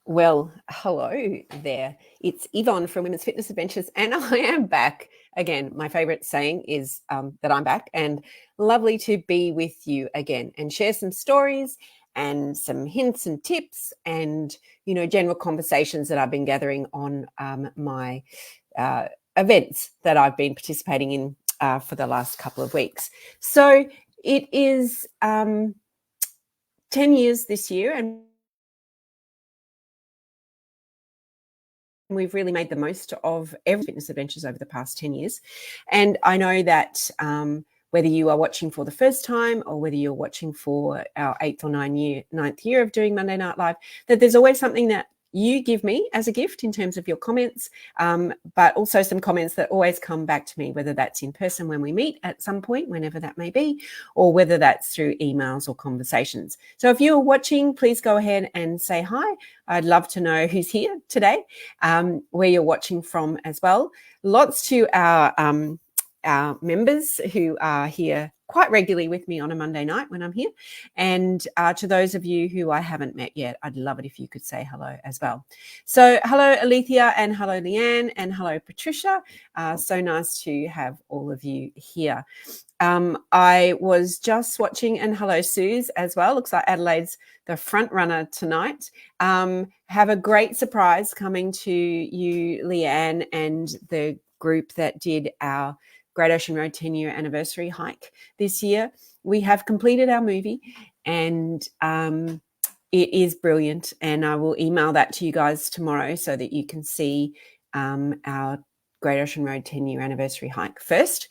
Well, hello there. It's Yvonne from Women's Fitness Adventures, and I am back again. My favorite saying is that I'm back, and lovely to be with you again and share some stories and some hints and tips and, general conversations that I've been gathering on my events that I've been participating in for the last couple of weeks. So it is 10 years this year, and we've really made the most of every fitness adventures over the past 10 years. And I know that whether you are watching for the first time or whether you're watching for our 8th or 9th year of doing Monday Night Live, that there's always something that you give me as a gift in terms of your comments, but also some comments that always come back to me, whether that's in person when we meet at some point, whenever that may be, or whether that's through emails or conversations. So if you're watching, please go ahead and say hi. I'd love to know who's here today, where you're watching from as well. Lots to our members who are here quite regularly with me on a Monday night when I'm here. And to those of you who I haven't met yet, I'd love it if you could say hello as well. So hello, Alethea, and hello, Leanne, and hello, Patricia. So nice to have all of you here. I was just watching, and hello, Suze, as well. Looks like Adelaide's the front runner tonight. Have a great surprise coming to you, Leanne, and the group that did our Great Ocean Road 10-year anniversary hike this year. We have completed our movie, and it is brilliant. And I will email that to you guys tomorrow so that you can see our Great Ocean Road 10-year anniversary hike first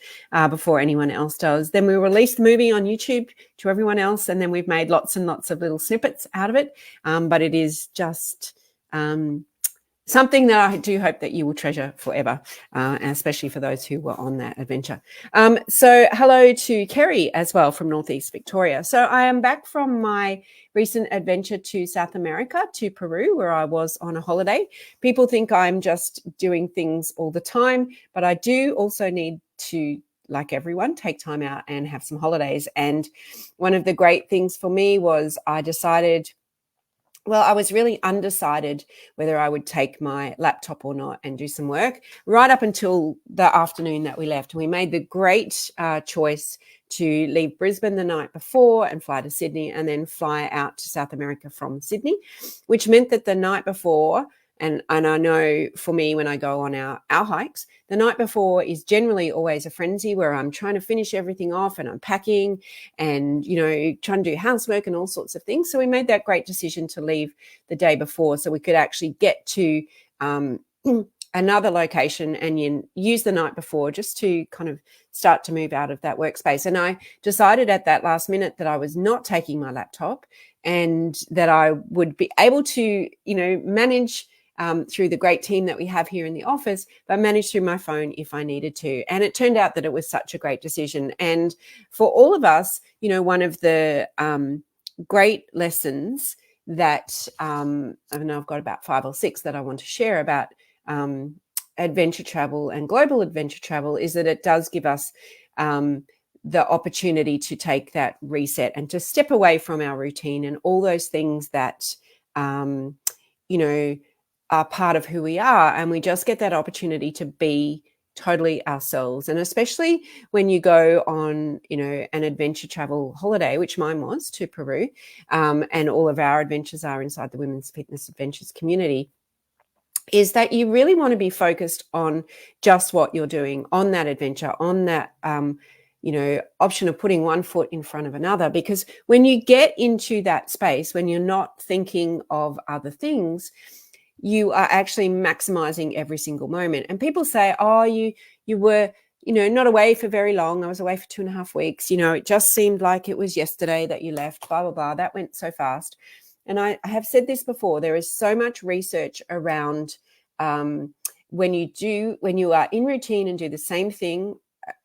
before anyone else does. Then we release the movie on YouTube to everyone else, and then we've made lots and lots of little snippets out of it. But it is just something that I do hope that you will treasure forever, and especially for those who were on that adventure. So hello to Kerry as well from Northeast Victoria. So I am back from my recent adventure to South America, to Peru, where I was on a holiday. People think I'm just doing things all the time, but I do also need to, like everyone, take time out and have some holidays. And one of the great things for me was I decided, well, I was really undecided whether I would take my laptop or not and do some work right up until the afternoon that we left. We made the great choice to leave Brisbane the night before and fly to Sydney, and then fly out to South America from Sydney, which meant that the night before, and I know for me when I go on our hikes, the night before is generally always a frenzy where I'm trying to finish everything off and I'm packing and, trying to do housework and all sorts of things. So we made that great decision to leave the day before so we could actually get to another location and use the night before just to kind of start to move out of that workspace. And I decided at that last minute that I was not taking my laptop and that I would be able to, manage through the great team that we have here in the office, but manage through my phone if I needed to. And it turned out that it was such a great decision. And for all of us, one of the great lessons that I know I've got about 5 or 6 that I want to share about adventure travel and global adventure travel is that it does give us the opportunity to take that reset and to step away from our routine and all those things that, are part of who we are. And we just get that opportunity to be totally ourselves. And especially when you go on, an adventure travel holiday, which mine was, to Peru, and all of our adventures are inside the Women's Fitness Adventures community, is that you really want to be focused on just what you're doing on that adventure, on that, option of putting one foot in front of another. Because when you get into that space, when you're not thinking of other things, you are actually maximizing every single moment. And people say, oh, you were, not away for very long. I was away for 2.5 weeks. It just seemed like it was yesterday that you left, blah, blah, blah. That went so fast. And I have said this before, there is so much research around when you are in routine and do the same thing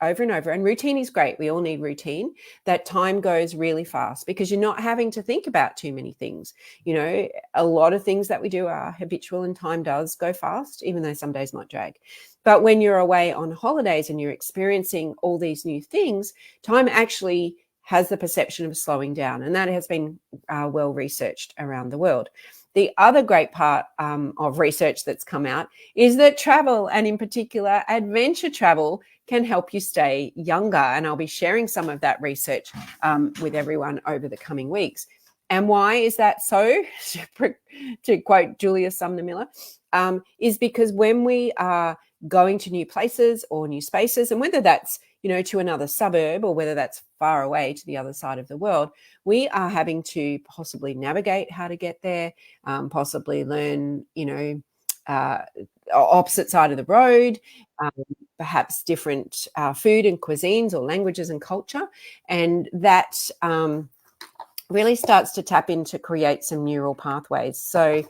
over and over, and routine is great. We all need routine. That time goes really fast because you're not having to think about too many things. A lot of things that we do are habitual and time does go fast, even though some days might drag. But when you're away on holidays and you're experiencing all these new things, time actually has the perception of slowing down. And that has been well researched around the world. the other great part of research that's come out is that travel, and in particular adventure travel, can help you stay younger. And I'll be sharing some of that research with everyone over the coming weeks. And why is that so? To quote Julia Sumner Miller, is because when we are going to new places or new spaces, and whether that's, to another suburb or whether that's far away to the other side of the world, we are having to possibly navigate how to get there, possibly learn, opposite side of the road, perhaps different food and cuisines or languages and culture. And that really starts to tap into create some neural pathways. So,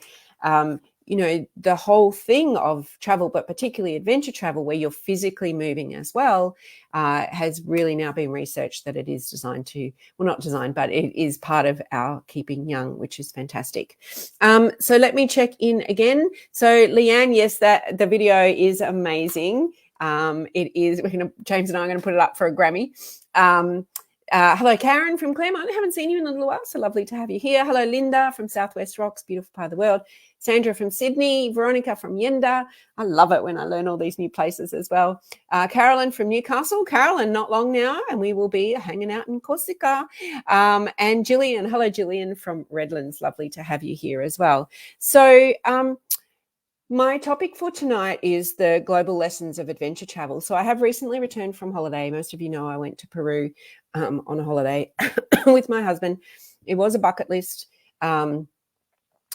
the whole thing of travel, but particularly adventure travel, where you're physically moving as well, has really now been researched that it is designed to, well, not designed, but it is part of our keeping young, which is fantastic. So let me check in again. So Leanne, yes, that the video is amazing. It is, James and I are going to put it up for a Grammy. Hello, Karen from Claremont. I haven't seen you in a little while, so lovely to have you here. Hello, Linda from Southwest Rocks, beautiful part of the world. Sandra from Sydney, Veronica from Yenda. I love it when I learn all these new places as well. Carolyn from Newcastle. Carolyn, not long now, and we will be hanging out in Corsica. And Gillian, hello, Gillian from Redlands. Lovely to have you here as well. So, my topic for tonight is the global lessons of adventure travel. So I have recently returned from holiday. Most of you know I went to Peru on a holiday with my husband. It was a bucket list.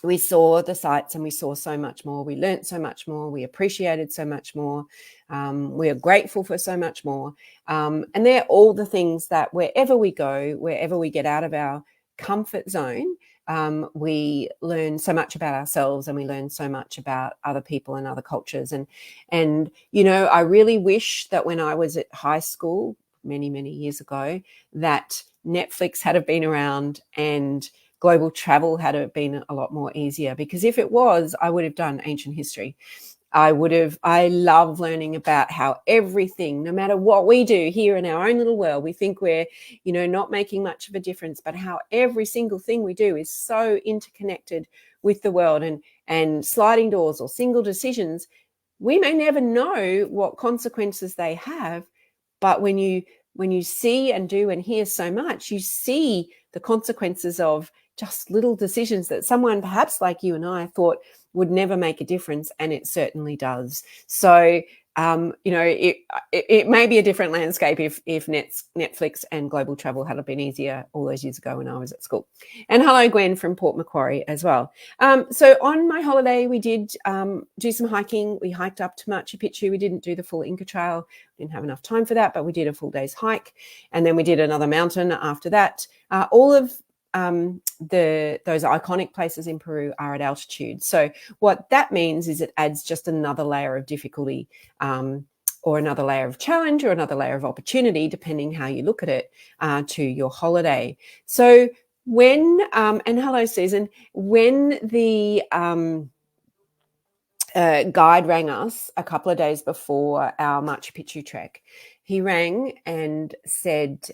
We saw the sights and we saw so much more. We learnt so much more. We appreciated so much more. We are grateful for so much more. And they're all the things that wherever we go, wherever we get out of our comfort zone, we learn so much about ourselves and we learn so much about other people and other cultures. And I really wish that when I was at high school many, many years ago, that Netflix had have been around and global travel had have been a lot more easier, because if it was, I would have done ancient history. I love learning about how everything, no matter what we do here in our own little world, we think we're, not making much of a difference, but how every single thing we do is so interconnected with the world, and sliding doors or single decisions, we may never know what consequences they have. But when you see and do and hear so much, you see the consequences of just little decisions that someone perhaps like you and I thought would never make a difference, and it certainly does. So, it may be a different landscape if Netflix and global travel had been easier all those years ago when I was at school. And hello, Gwen from Port Macquarie as well. So on my holiday, we did do some hiking. We hiked up to Machu Picchu. We didn't do the full Inca Trail. Didn't have enough time for that, but we did a full day's hike. And then we did another mountain after that. All of those iconic places in Peru are at altitude. So what that means is it adds just another layer of difficulty, or another layer of challenge, or another layer of opportunity, depending how you look at it, to your holiday. So when, and hello, Susan, when the guide rang us a couple of days before our Machu Picchu trek, he rang and said,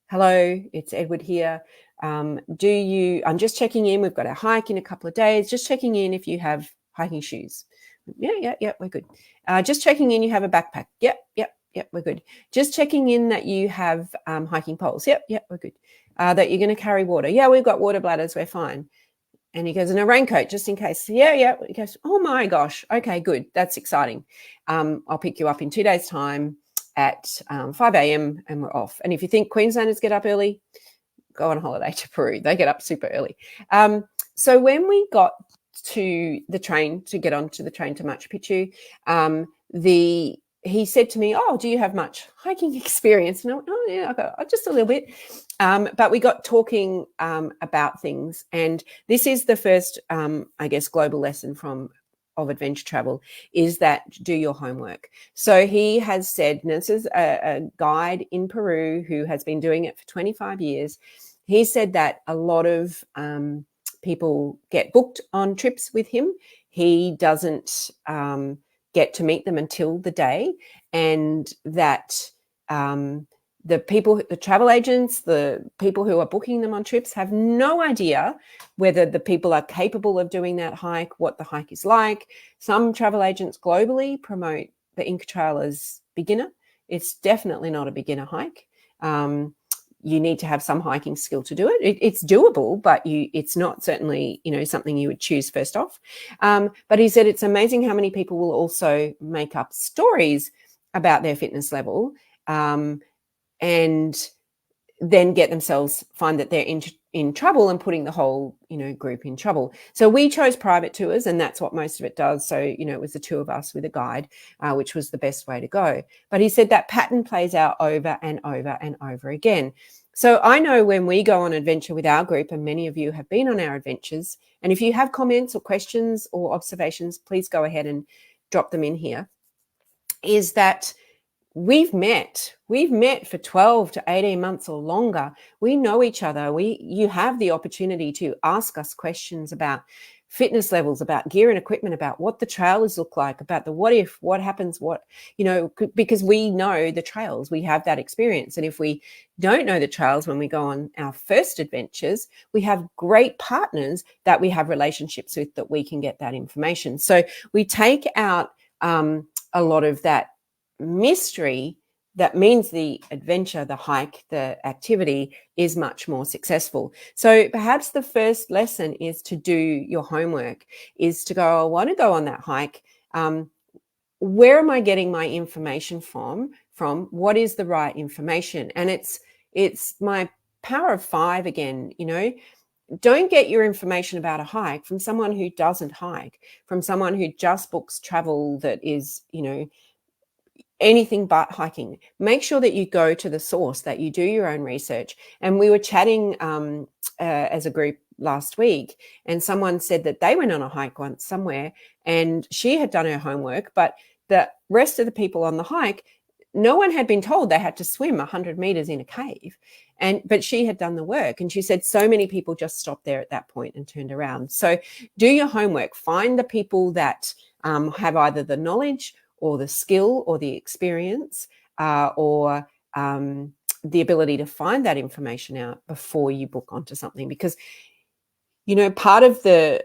hello, it's Edward here. I'm just checking in. We've got a hike in a couple of days. Just checking in if you have hiking shoes. Yeah, we're good. Just checking in you have a backpack. Yep, we're good. Just checking in that you have hiking poles. Yep, we're good. That you're going to carry water. Yeah, we've got water bladders. We're fine. And he goes, and a raincoat just in case. Yeah. He goes, oh my gosh. Okay, good. That's exciting. I'll pick you up in 2 days' time at 5 a.m. and we're off. And if you think Queenslanders get up early, go on holiday to Peru. They get up super early. So when we got to the train, to get onto the train to Machu Picchu, he said to me, oh, do you have much hiking experience? And I went, oh, yeah, I got just a little bit. But we got talking about things. And this is the first, global lesson of adventure travel, is that do your homework. So he has said, and this is a guide in Peru who has been doing it for 25 years. He said that a lot of people get booked on trips with him. He doesn't get to meet them until the day, and that the travel agents, the people who are booking them on trips have no idea whether the people are capable of doing that hike, what the hike is like. Some travel agents globally promote the Inca Trail as beginner. It's definitely not a beginner hike. You need to have some hiking skill to do it. It's doable, but it's not certainly, something you would choose first off. But he said it's amazing how many people will also make up stories about their fitness level, and then find that they're in trouble and putting the whole, group in trouble. So we chose private tours, and that's what most of it does. So, it was the two of us with a guide, which was the best way to go. But he said that pattern plays out over and over and over again. So I know when we go on adventure with our group, and many of you have been on our adventures, and if you have comments or questions or observations, please go ahead and drop them in here, is that we've met for 12 to 18 months or longer. We know each other. You have the opportunity to ask us questions about fitness levels, about gear and equipment, about what the trails look like, about the what if, what happens, because we know the trails. We have that experience. And if we don't know the trails when we go on our first adventures, we have great partners that we have relationships with that we can get that information. So we take out a lot of that mystery. That means the adventure, the hike, the activity is much more successful. So perhaps the first lesson is to do your homework, is to go, I want to go on that hike. Where am I getting my information from? What is the right information? And it's my power of 5 again, Don't get your information about a hike from someone who doesn't hike, from someone who just books travel that is, anything but hiking. Make sure that you go to the source, that you do your own research. And we were chatting as a group last week, and someone said that they went on a hike once somewhere, and she had done her homework, but the rest of the people on the hike, no one had been told they had to swim 100 meters in a cave. But she had done the work, and she said so many people just stopped there at that point and turned around. So do your homework. Find the people that have either the knowledge or the skill or the experience or the ability to find that information out before you book onto something. Because, part of the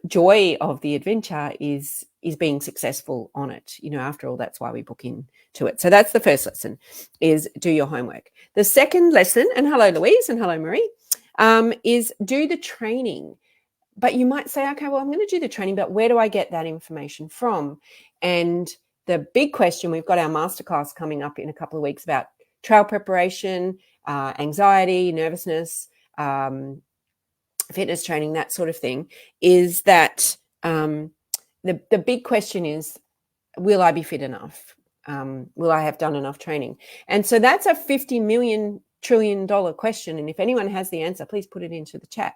joy of the adventure is being successful on it. After all, that's why we book into it. So that's the first lesson, is do your homework. The second lesson, and hello, Louise, and hello, Marie, is do the training. But you might say, okay, well, I'm going to do the training, but where do I get that information from? And the big question, we've got our masterclass coming up in a couple of weeks about trail preparation, anxiety, nervousness, fitness training, that sort of thing, is that the big question is, will I be fit enough? Will I have done enough training? And so that's a $50 million trillion question. And if anyone has the answer, please put it into the chat.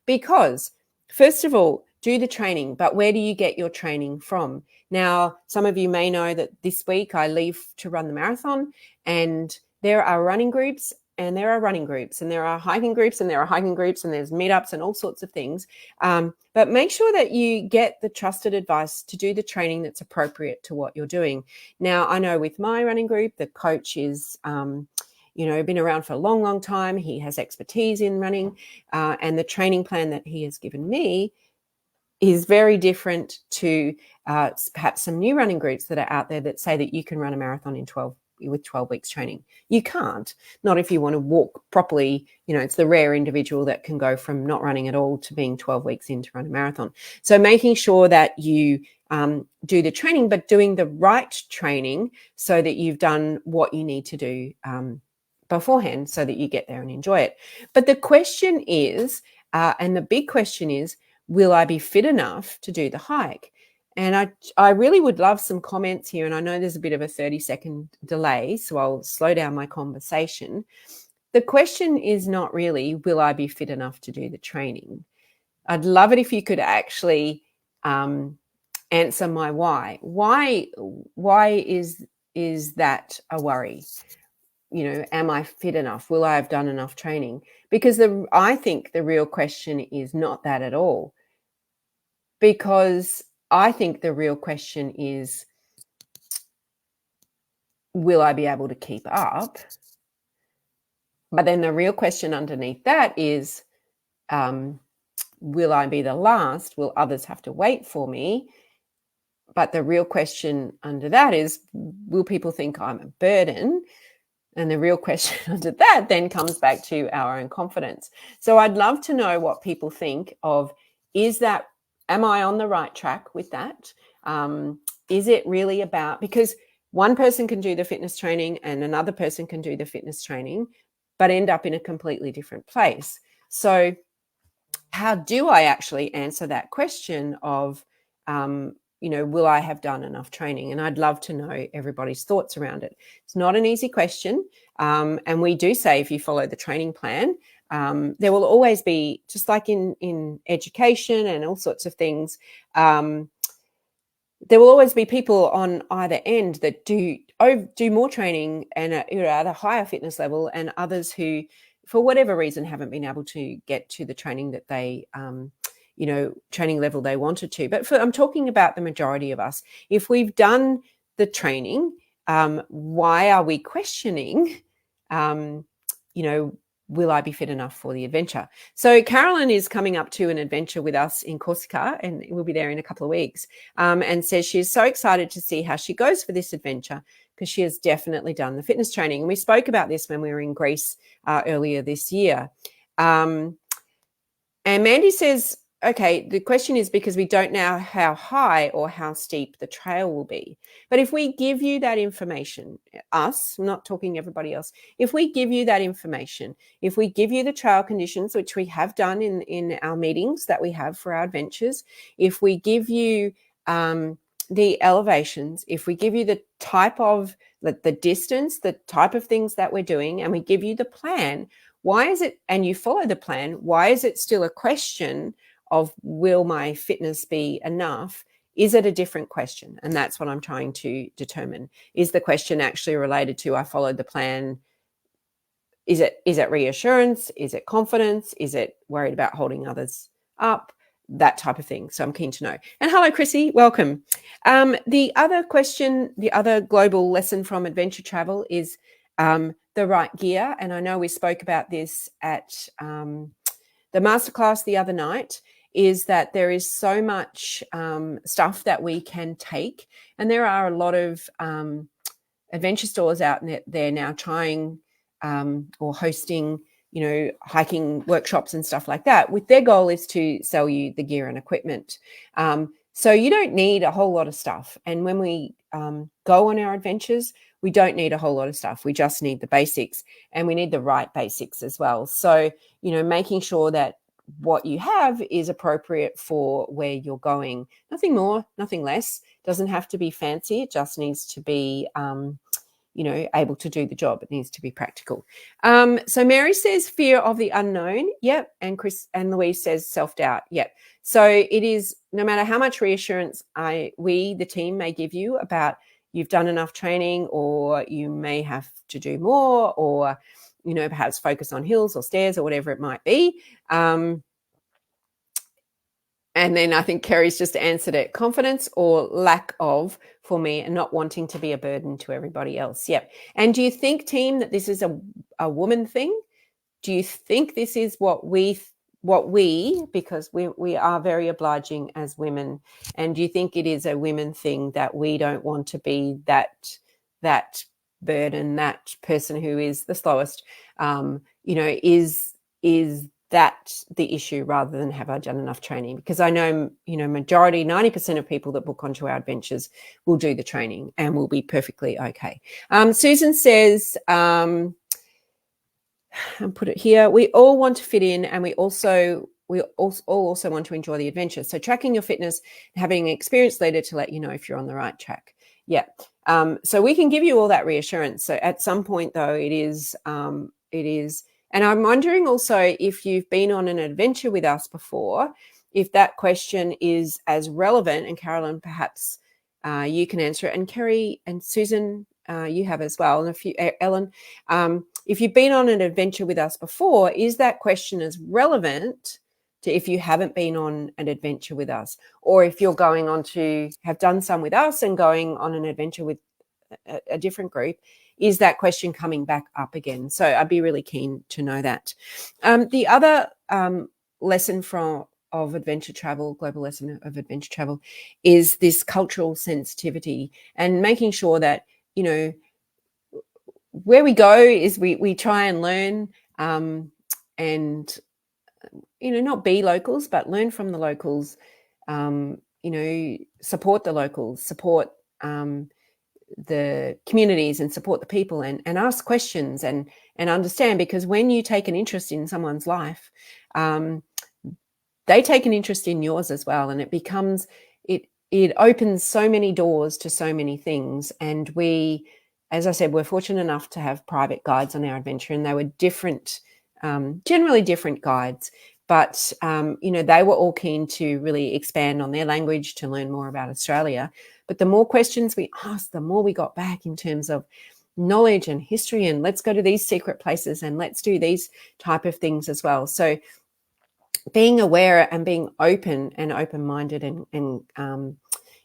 Because first of all, do the training, but where do you get your training from? Now, some of you may know that this week I leave to run the marathon, and there are running groups, and there are running groups, and there are hiking groups, and there are hiking groups, and there's meetups and all sorts of things. But make sure that you get the trusted advice to do the training that's appropriate to what you're doing. Now, I know with my running group, the coach is been around for a long, long time. He has expertise in running, and the training plan that he has given me is very different to perhaps some new running groups that are out there that say that you can run a marathon with 12 weeks training. You can't, not if you want to walk properly. It's the rare individual that can go from not running at all to being 12 weeks in to run a marathon. So making sure that you do the training, but doing the right training so that you've done what you need to do beforehand so that you get there and enjoy it. But the question is, and the big question is, will I be fit enough to do the hike? And I really would love some comments here. And I know there's a bit of a 30-second delay, so I'll slow down my conversation. The question is not really, will I be fit enough to do the training? I'd love it if you could actually answer my why. Why is that a worry? Am I fit enough? Will I have done enough training? Because I think the real question is not that at all. Because I think the real question is, will I be able to keep up? But then the real question underneath that is, will I be the last? Will others have to wait for me? But the real question under that is, will people think I'm a burden? And the real question under that then comes back to our own confidence. So I'd love to know what people think of, am I on the right track with that? Is it really about, because one person can do the fitness training and another person can do the fitness training, but end up in a completely different place. So how do I actually answer that question of, will I have done enough training? And I'd love to know everybody's thoughts around it. It's not an easy question. And we do say, if you follow the training plan, there will always be, just like in education and all sorts of things, there will always be people on either end that do more training and are at a higher fitness level, and others who, for whatever reason, haven't been able to get to the training that they, training level they wanted to. But I'm talking about the majority of us. If we've done the training, why are we questioning, will I be fit enough for the adventure? So Carolyn is coming up to an adventure with us in Corsica, and we'll be there in a couple of weeks, and says she's so excited to see how she goes for this adventure, because she has definitely done the fitness training. And we spoke about this when we were in Greece earlier this year. And Mandy says, okay, the question is because we don't know how high or how steep the trail will be. But if we give you that information, us, I'm not talking everybody else, if we give you that information, if we give you the trail conditions, which we have done in our meetings that we have for our adventures, if we give you the elevations, if we give you the type of, the distance, the type of things that we're doing, and we give you the plan, why is it, and you follow the plan, why is it still a question of, will my fitness be enough? Is it a different question? And that's what I'm trying to determine. Is the question actually related to, I followed the plan? Is it reassurance? Is it confidence? Is it worried about holding others up? That type of thing. So I'm keen to know. And hello, Chrissy, welcome. The other question, the other global lesson from adventure travel is the right gear. And I know we spoke about this at the masterclass the other night, is that there is so much stuff that we can take. And there are a lot of adventure stores out there now trying or hosting, hiking workshops and stuff like that, with their goal is to sell you the gear and equipment. So you don't need a whole lot of stuff. And when we go on our adventures, we don't need a whole lot of stuff. We just need the basics, and we need the right basics as well. So, making sure that what you have is appropriate for where you're going. Nothing more, nothing less. Doesn't have to be fancy. It just needs to be, able to do the job. It needs to be practical. So Mary says fear of the unknown. Yep. And Chris and Louise says self-doubt. Yep. So it is, no matter how much reassurance we, the team, may give you about you've done enough training, or you may have to do more, or, perhaps focus on hills or stairs or whatever it might be. And then I think Kerry's just answered it. Confidence or lack of, for me, and not wanting to be a burden to everybody else. Yep. And do you think, team, that this is a woman thing? Do you think this is what we, because we are very obliging as women, and do you think it is a women thing that we don't want to be that burden, that person who is the slowest, is that the issue, rather than have I done enough training? Because I know, majority, 90% of people that book onto our adventures will do the training and will be perfectly okay. Susan says, and put it here, we all want to fit in, and we also want to enjoy the adventure. So tracking your fitness, having an experienced leader to let you know if you're on the right track. Yeah. So we can give you all that reassurance. So at some point, though, it is, and I'm wondering also, if you've been on an adventure with us before, if that question is as relevant, and Carolyn, perhaps you can answer it, and Kerry and Susan, you have as well, and Ellen, if you've been on an adventure with us before, is that question as relevant to if you haven't been on an adventure with us, or if you're going on to have done some with us and going on an adventure with a different group? is that question coming back up again? So I'd be really keen to know that. The other lesson of adventure travel, global lesson of adventure travel, is this cultural sensitivity and making sure that, you know, where we go is we try and learn and, you know, not be locals, but learn from the locals, you know, support the locals, support the communities and support the people, and ask questions and understand, because when you take an interest in someone's life, they take an interest in yours as well, and it becomes, it opens so many doors to so many things. And we, as I said, we're fortunate enough to have private guides on our adventure, and they were different, generally different guides, but you know, they were all keen to really expand on their language to learn more about Australia. But the more questions we asked, the more we got back in terms of knowledge and history, and let's go to these secret places and let's do these type of things as well. So being aware and being open and open-minded and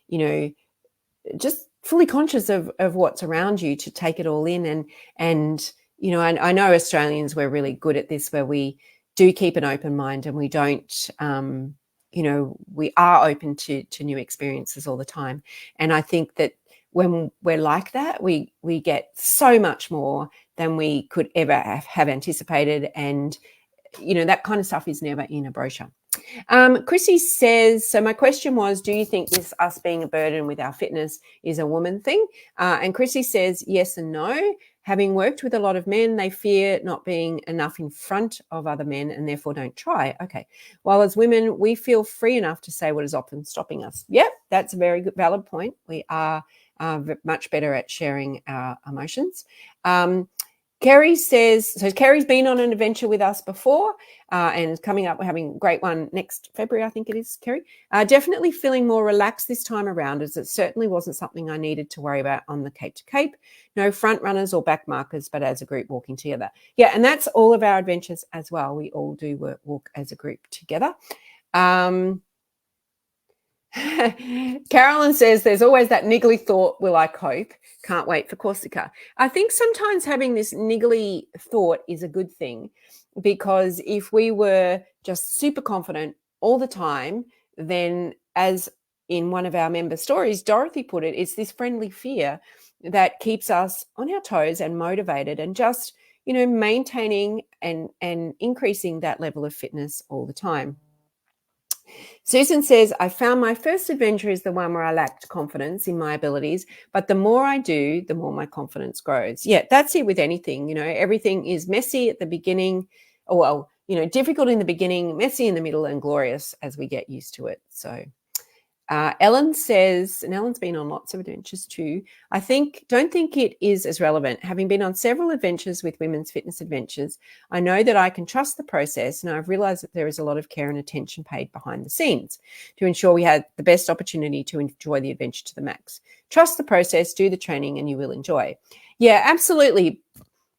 you know, just fully conscious of what's around you to take it all in. And you know, I know Australians, we're really good at this, where we do keep an open mind and we don't, you know, we are open to new experiences all the time. And I think that when we're like that, we get so much more than we could ever have anticipated. And, you know, that kind of stuff is never in a brochure. Chrissy says, so my question was, do you think this us being a burden with our fitness is a woman thing? And Chrissy says, yes and no. Having worked with a lot of men, they fear not being enough in front of other men and therefore don't try. Okay. While as women, we feel free enough to say what is often stopping us. Yep, that's a very good, valid point. We are much better at sharing our emotions. Kerry says, so Kerry's been on an adventure with us before and coming up, we're having a great one next February, I think it is, Kerry. Definitely feeling more relaxed this time around, as it certainly wasn't something I needed to worry about on the Cape to Cape. No front runners or back markers, but as a group walking together. Yeah, and that's all of our adventures as well. We all do walk as a group together. Carolyn says, there's always that niggly thought, will I cope? Can't wait for Corsica. I think sometimes having this niggly thought is a good thing, because if we were just super confident all the time, then, as in one of our member stories, Dorothy put it, it's this friendly fear that keeps us on our toes and motivated and just, you know, maintaining and increasing that level of fitness all the time. Susan says, I found my first adventure is the one where I lacked confidence in my abilities, but the more I do, the more my confidence grows. Yeah, that's it with anything. You know, everything is messy at the beginning, or, well, you know, difficult in the beginning, messy in the middle, and glorious as we get used to it. So Ellen says, and Ellen's been on lots of adventures too, don't think it is as relevant. Having been on several adventures with women's fitness adventures, I know that I can trust the process, and I've realized that there is a lot of care and attention paid behind the scenes to ensure we had the best opportunity to enjoy the adventure to the max. Trust the process, do the training, and you will enjoy. Yeah, absolutely.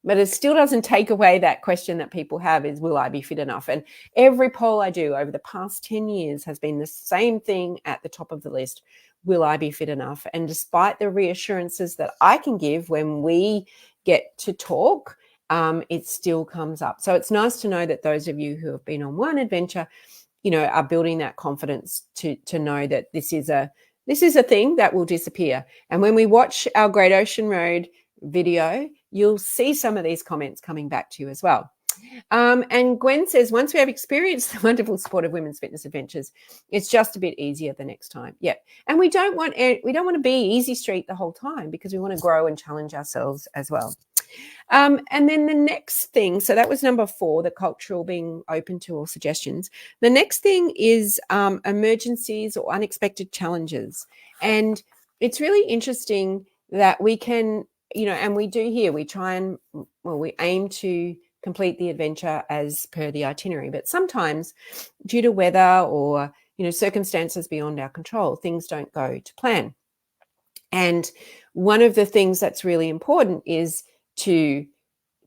But it still doesn't take away that question that people have, is, will I be fit enough? And every poll I do over the past 10 years has been the same thing at the top of the list. Will I be fit enough? And despite the reassurances that I can give when we get to talk, it still comes up. So it's nice to know that those of you who have been on one adventure, you know, are building that confidence to know that this is a thing that will disappear. And when we watch our Great Ocean Road video, you'll see some of these comments coming back to you as well. And Gwen says, once we have experienced the wonderful sport of women's fitness adventures, it's just a bit easier the next time. Yeah. And we don't want to be easy street the whole time, because we want to grow and challenge ourselves as well. And then the next thing, so that was number 4, the cultural, being open to all suggestions. The next thing is emergencies or unexpected challenges. And it's really interesting that we can, you know, and we do here, we try and, well, we aim to complete the adventure as per the itinerary, but sometimes due to weather or, you know, circumstances beyond our control, things don't go to plan. And one of the things that's really important is to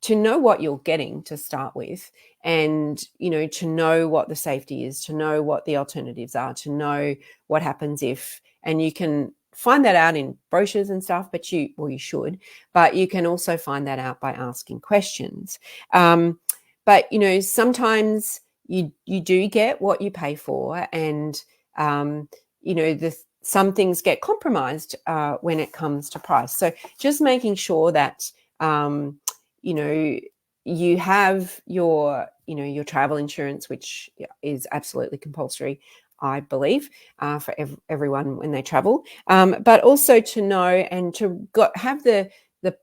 know what you're getting to start with, and, you know, to know what the safety is, to know what the alternatives are, to know what happens if, and you can find that out in brochures and stuff, but you should, but you can also find that out by asking questions. But, you know, sometimes you do get what you pay for, and, you know, some things get compromised when it comes to price. So just making sure that, you know, you have your, you know, your travel insurance, which is absolutely compulsory, I believe, for everyone when they travel, but also to know and to have the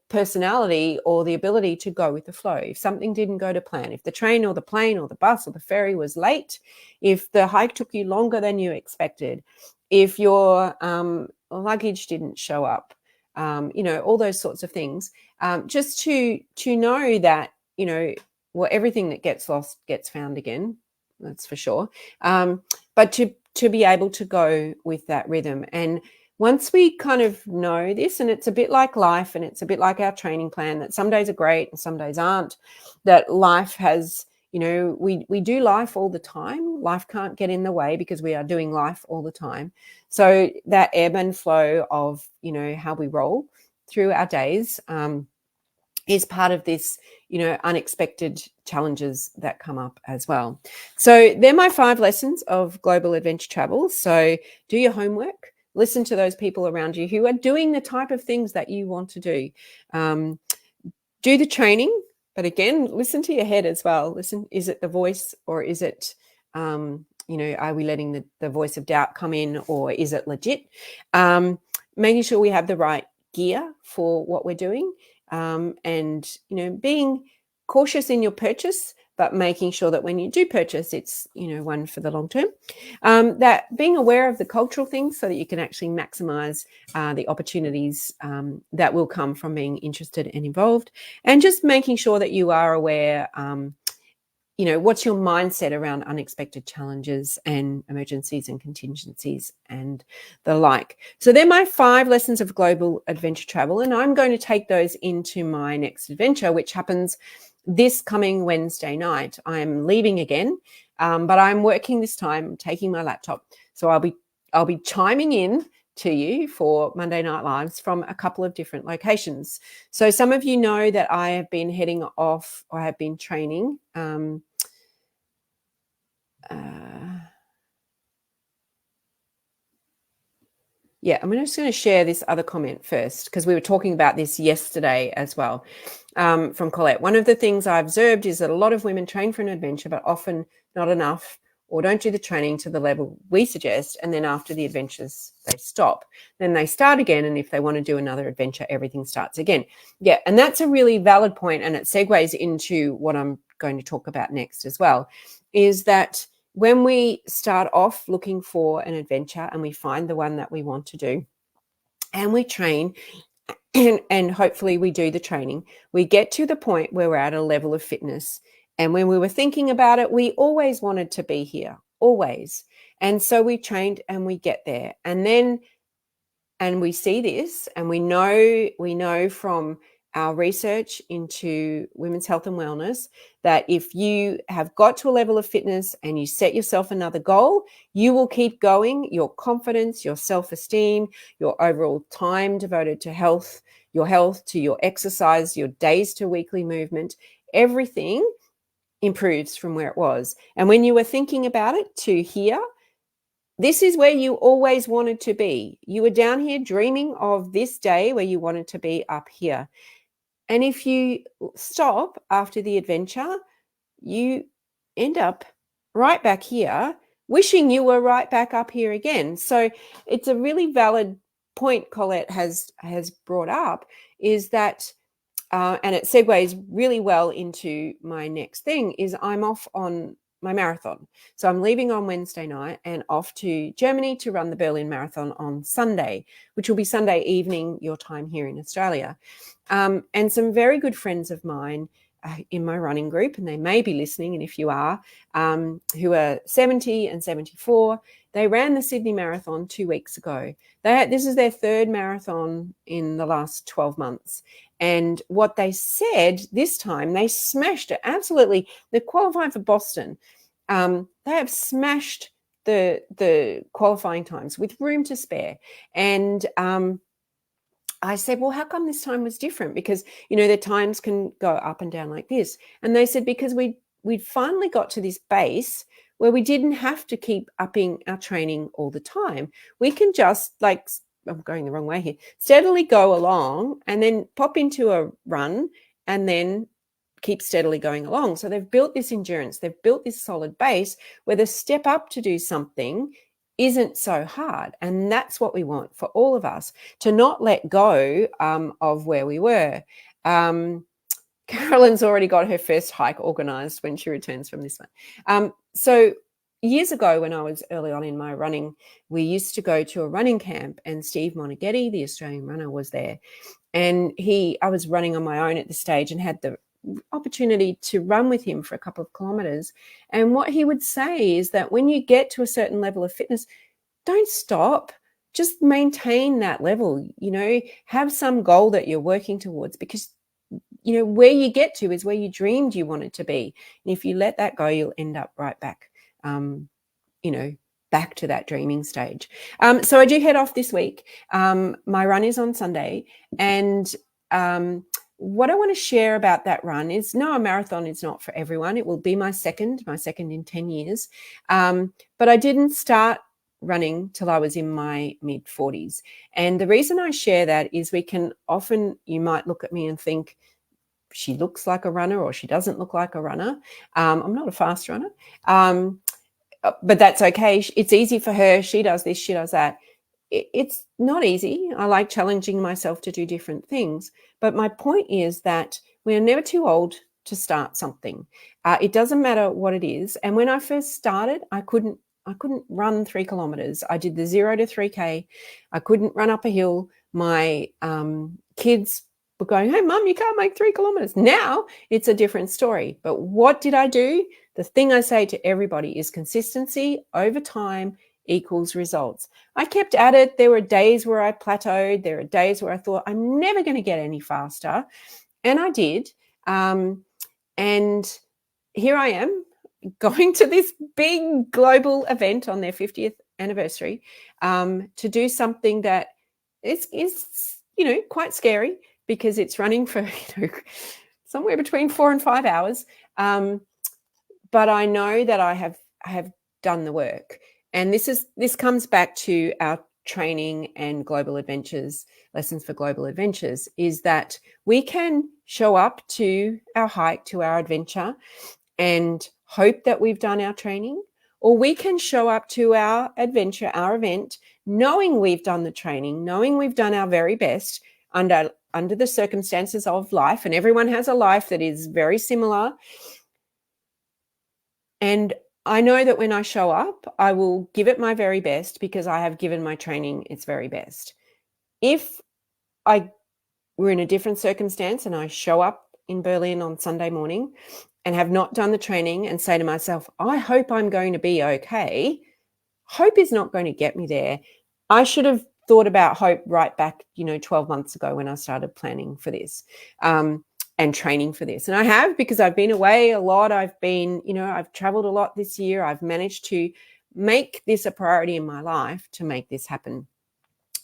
personality or the ability to go with the flow. If something didn't go to plan, if the train or the plane or the bus or the ferry was late, if the hike took you longer than you expected, if your luggage didn't show up, you know, all those sorts of things, just to know that, you know, well, everything that gets lost gets found again, that's for sure. But to be able to go with that rhythm. And once we kind of know this, and it's a bit like life, and it's a bit like our training plan, that some days are great and some days aren't, that life has, you know, we do life all the time. Life can't get in the way because we are doing life all the time. So that ebb and flow of, you know, how we roll through our days is part of this, you know, unexpected challenges that come up as well. So they're my 5 lessons of global adventure travel. So do your homework, listen to those people around you who are doing the type of things that you want to do. Do the training, but again, listen to your head as well. Listen, is it the voice, or is it, you know, are we letting the voice of doubt come in, or is it legit? Making sure we have the right gear for what we're doing. And, you know, being cautious in your purchase, but making sure that when you do purchase, it's, you know, one for the long term. That being aware of the cultural things so that you can actually maximize the opportunities that will come from being interested and involved, and just making sure that you are aware, you know, what's your mindset around unexpected challenges and emergencies and contingencies and the like. So they're my 5 lessons of global adventure travel, and I'm going to take those into my next adventure, which happens this coming Wednesday night. I'm leaving again, but I'm working this time, taking my laptop. So I'll be chiming in to you for Monday Night Lives from a couple of different locations. So some of you know that I have been heading off, or have been training. Yeah, I'm just going to share this other comment first, because we were talking about this yesterday as well, from Colette. One of the things I observed is that a lot of women train for an adventure, but often not enough, or don't do the training to the level we suggest, and then after the adventures, they stop. Then they start again, and if they want to do another adventure, everything starts again. Yeah, and that's a really valid point, and it segues into what I'm going to talk about next as well, is that when we start off looking for an adventure and we find the one that we want to do, and we train, and hopefully we do the training, we get to the point where we're at a level of fitness. And when we were thinking about it, we always wanted to be here, always. And so we trained and we get there. And then, and we see this, and we know from our research into women's health and wellness that if you have got to a level of fitness and you set yourself another goal, you will keep going. Your confidence, your self-esteem, your overall time devoted to health, your health, to your exercise, your days to weekly movement, everything improves from where it was. And when you were thinking about it to here, this is where you always wanted to be. You were down here dreaming of this day where you wanted to be up here. And if you stop after the adventure, you end up right back here, wishing you were right back up here again. So it's a really valid point Colette has brought up, is that, and it segues really well into my next thing, is I'm off on my marathon. So I'm leaving on Wednesday night and off to Germany to run the Berlin Marathon on Sunday, which will be Sunday evening, your time here in Australia. And some very good friends of mine in my running group, and they may be listening, and if you are, who are 70 and 74, they ran the Sydney Marathon 2 weeks ago. This is their 3rd marathon in the last 12 months. And what they said this time, they smashed it. Absolutely. They qualified for Boston. They have smashed the qualifying times with room to spare. And I said, well, how come this time was different? Because, the times can go up and down like this. And they said, because we'd finally got to this base where we didn't have to keep upping our training all the time. We can just, like, I'm going the wrong way here, steadily go along and then pop into a run and then keep steadily going along. So they've built this endurance, they've built this solid base where the step up to do something isn't so hard. And that's what we want for all of us, to not let go of where we were. Carolyn's already got her first hike organized when she returns from this one. So years ago, when I was early on in my running, we used to go to a running camp, and Steve Monaghetti, the Australian runner, was there. And I was running on my own at the stage and had the opportunity to run with him for a couple of kilometers. And what he would say is that when you get to a certain level of fitness, don't stop. Just maintain that level, have some goal that you're working towards, because where you get to is where you dreamed you wanted to be. And if you let that go, you'll end up right back, back to that dreaming stage. So I do head off this week. My run is on Sunday. And what I want to share about that run is, no, a marathon is not for everyone. It will be my second in 10 years. But I didn't start running till I was in my mid 40s. And the reason I share that is you might look at me and think, she looks like a runner or she doesn't look like a runner. I'm not a fast runner, but that's okay. It's easy for her. She does this, she does that. It's not easy. I like challenging myself to do different things. But my point is that we're never too old to start something. It doesn't matter what it is. And when I first started, I couldn't run 3 kilometers. I did the 0 to 3K. I couldn't run up a hill. My kids were going, hey, Mum, you can't make 3 kilometers. Now it's a different story. But what did I do? The thing I say to everybody is consistency over time equals results. I kept at it. There were days where I plateaued. There are days where I thought, I'm never going to get any faster. And I did. And here I am, going to this big global event on their 50th anniversary to do something that is quite scary, because it's running for somewhere between 4 and 5 hours. But I know that I have done the work. And this comes back to our training and global adventures, lessons for global adventures, is that we can show up to our hike, to our adventure, and hope that we've done our training, or we can show up to our adventure, our event, knowing we've done the training, knowing we've done our very best under the circumstances of life. And everyone has a life that is very similar. And I know that when I show up, I will give it my very best, because I have given my training its very best. If I were in a different circumstance and I show up in Berlin on Sunday morning and have not done the training and say to myself, I hope I'm going to be okay, hope is not going to get me there. I should have thought about hope right back, 12 months ago when I started planning for this and training for this. And I have, because I've been away a lot. I've traveled a lot this year. I've managed to make this a priority in my life to make this happen.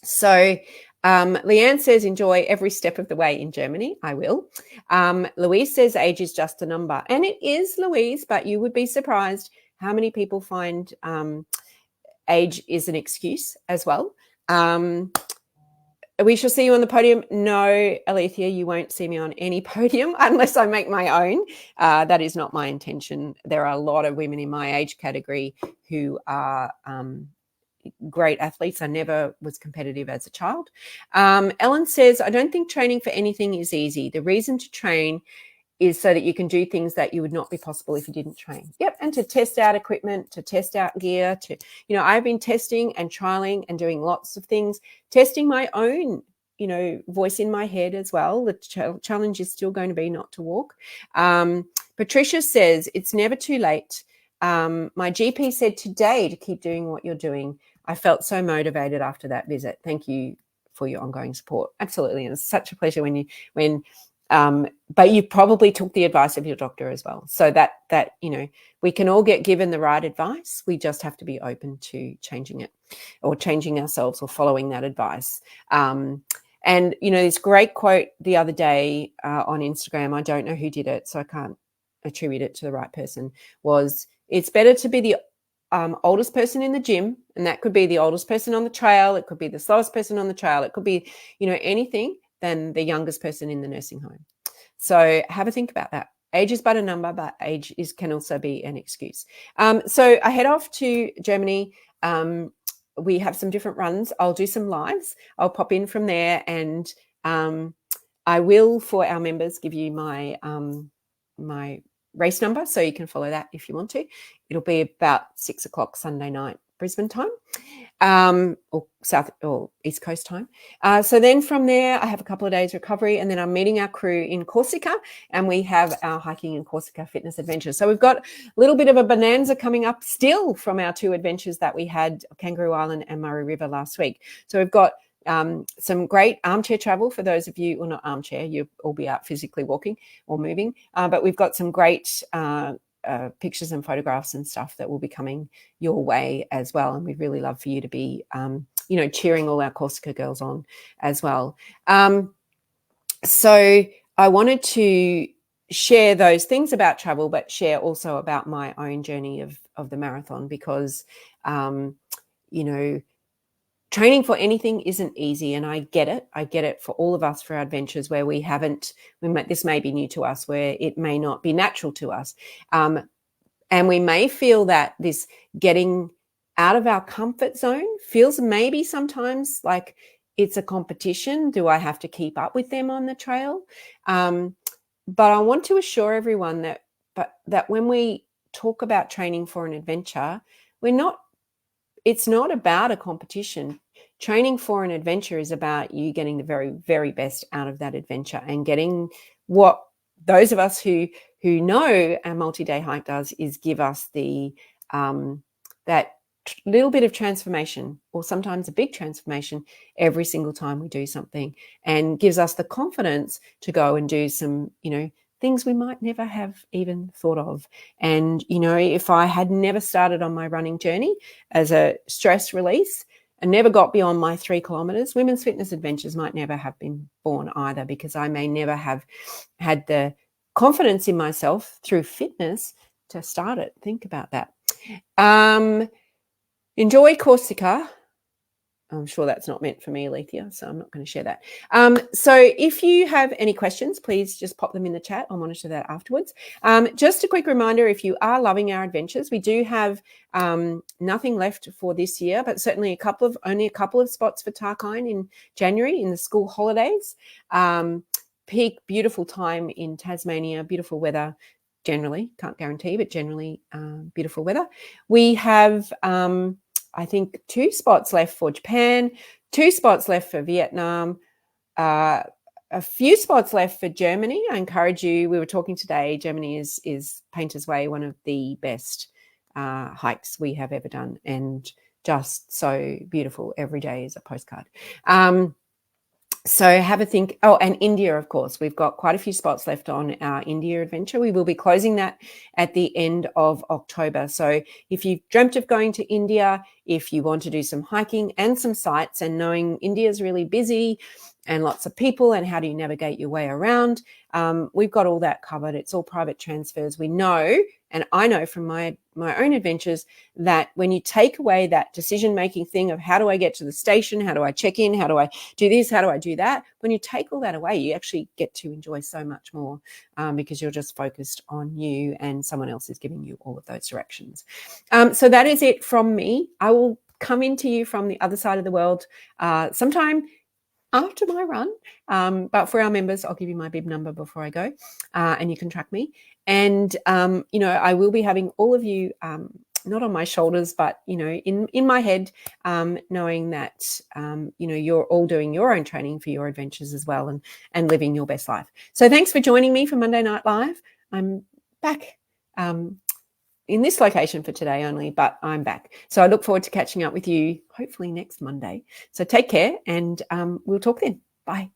So Leanne says, enjoy every step of the way in Germany. I will. Louise says, age is just a number. And it is, Louise, but you would be surprised how many people find age is an excuse as well. We shall see you on the podium. No, Alethea, you won't see me on any podium unless I make my own. That is not my intention. There are a lot of women in my age category who are great athletes. I never was competitive as a child. Ellen says, I don't think training for anything is easy. The reason to train is so that you can do things that you would not be possible if you didn't train. Yep. And to test out equipment, to test out gear, I've been testing and trialing and doing lots of things, testing my own, voice in my head as well. The challenge is still going to be not to walk. Patricia says, it's never too late. My GP said today to keep doing what you're doing. I felt so motivated after that visit. Thank you for your ongoing support. Absolutely. And it's such a pleasure when But you probably took the advice of your doctor as well. So that we can all get given the right advice. We just have to be open to changing it, or changing ourselves, or following that advice. And this great quote the other day on Instagram, I don't know who did it, so I can't attribute it to the right person, was, it's better to be the oldest person in the gym, and that could be the oldest person on the trail, it could be the slowest person on the trail, it could be anything, than the youngest person in the nursing home. So have a think about that. Age is but a number, but age can also be an excuse. So I head off to Germany. We have some different runs. I'll do some lives. I'll pop in from there, and I will, for our members, give you my my race number, so you can follow that if you want to. It'll be about 6 o'clock Sunday night, Brisbane time, or South or East Coast time. So then from there, I have a couple of days recovery, and then I'm meeting our crew in Corsica, and we have our hiking in Corsica fitness adventures. So we've got a little bit of a bonanza coming up still from our 2 adventures that we had, Kangaroo Island and Murray River, last week. So we've got some great armchair travel for those of you, well, not armchair, you'll all be out physically walking or moving, but we've got some great pictures and photographs and stuff that will be coming your way as well. And we'd really love for you to be, cheering all our Corsica girls on as well. So I wanted to share those things about travel, but share also about my own journey of the marathon, because, training for anything isn't easy, and I get it. I get it for all of us, for our adventures where this may be new to us, where it may not be natural to us. And we may feel that this getting out of our comfort zone feels maybe sometimes like it's a competition. Do I have to keep up with them on the trail? But I want to assure everyone that when we talk about training for an adventure, it's not about a competition. Training for an adventure is about you getting the very, very best out of that adventure, and getting what those of us who know a multi-day hike does is give us the that little bit of transformation, or sometimes a big transformation, every single time we do something, and gives us the confidence to go and do some, things we might never have even thought of. And, if I had never started on my running journey as a stress release and never got beyond my 3 kilometers, Women's Fitness Adventures might never have been born either, because I may never have had the confidence in myself through fitness to start it. Think about that. Enjoy Corsica. I'm sure that's not meant for me, Alethea, so I'm not going to share that. So if you have any questions, please just pop them in the chat. I'll monitor that afterwards. Just a quick reminder, if you are loving our adventures, we do have nothing left for this year, but certainly only a couple of spots for Tarkine in January in the school holidays. Peak beautiful time in Tasmania, beautiful weather. Generally, can't guarantee, but generally beautiful weather. We have I think 2 spots left for Japan, 2 spots left for Vietnam, a few spots left for Germany. I encourage you, we were talking today, Germany is Painter's Way, one of the best hikes we have ever done, and just so beautiful. Every day is a postcard. So have a think. Oh, and India, of course. We've got quite a few spots left on our India adventure. We will be closing that at the end of October. So if you've dreamt of going to India, if you want to do some hiking and some sights, and knowing India is really busy and lots of people, and how do you navigate your way around, we've got all that covered. It's all private transfers. We know, and I know from my own adventures, that when you take away that decision-making thing of how do I get to the station, how do I check in, how do I do this, how do I do that, when you take all that away, you actually get to enjoy so much more, because you're just focused on you, and someone else is giving you all of those directions. So that is it from me. I will come into you from the other side of the world sometime after my run, but for our members, I'll give you my bib number before I go, and you can track me. And I will be having all of you not on my shoulders, but in my head, knowing that you're all doing your own training for your adventures as well, and living your best life. So thanks for joining me for Monday Night Live. I'm back in this location for today only, but I'm back. So I look forward to catching up with you hopefully next Monday. So take care, and we'll talk then. Bye.